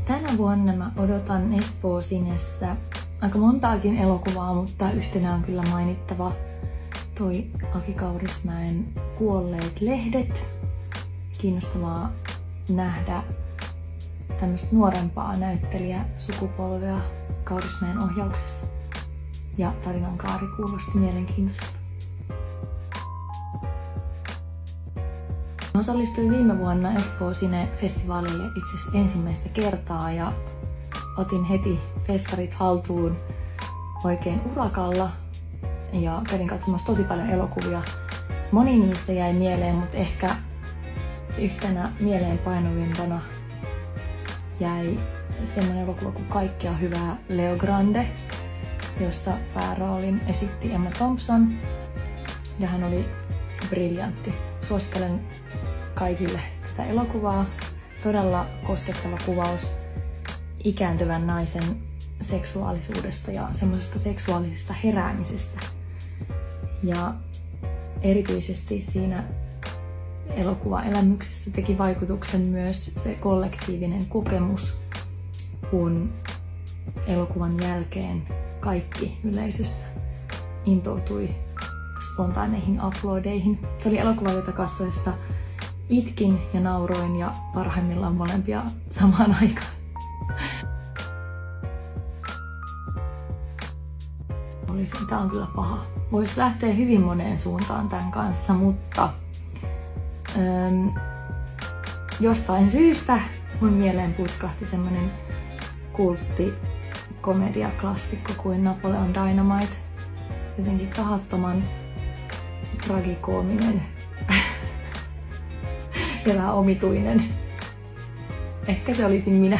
Tänä vuonna mä odotan Espoo Cinessä aika montaakin elokuvaa, mutta yhtenä on kyllä mainittava toi Aki Kaurismäen Kuolleet lehdet. Kiinnostavaa nähdä tämmöistä nuorempaa näyttelijäsukupolvea Kaurismäen ohjauksessa. Ja tarinan kaari kuulosti mielenkiintoiselta. Osallistuin viime vuonna Espoo Cine-festivaalille itse asiassa ensimmäistä kertaa ja otin heti festarit haltuun oikein urakalla ja kävin katsomassa tosi paljon elokuvia. Moni niistä jäi mieleen, mutta ehkä yhtenä mieleenpainuvimpana jäi semmoinen elokuva kuin Kaikkea hyvää Leo Grande, jossa pääroolin esitti Emma Thompson ja hän oli briljantti. Suosittelen kaikille tätä elokuvaa. Todella koskettava kuvaus ikääntyvän naisen seksuaalisuudesta ja semmoisesta seksuaalisesta heräämisestä. Ja erityisesti siinä elokuvaelämyksessä teki vaikutuksen myös se kollektiivinen kokemus, kun elokuvan jälkeen kaikki yleisössä intoutui spontaaneihin uploadeihin. Se oli elokuva, jota katsoessa itkin ja nauroin ja parhaimmillaan molempia samaan aikaan. Tämä on kyllä paha. Voisi lähteä hyvin moneen suuntaan tämän kanssa, mutta jostain syystä mun mieleen putkahti semmonen kulttikomediaklassikko kuin Napoleon Dynamite. Jotenkin tahattoman tragikoominen ja vähän omituinen. Ehkä se olisin minä.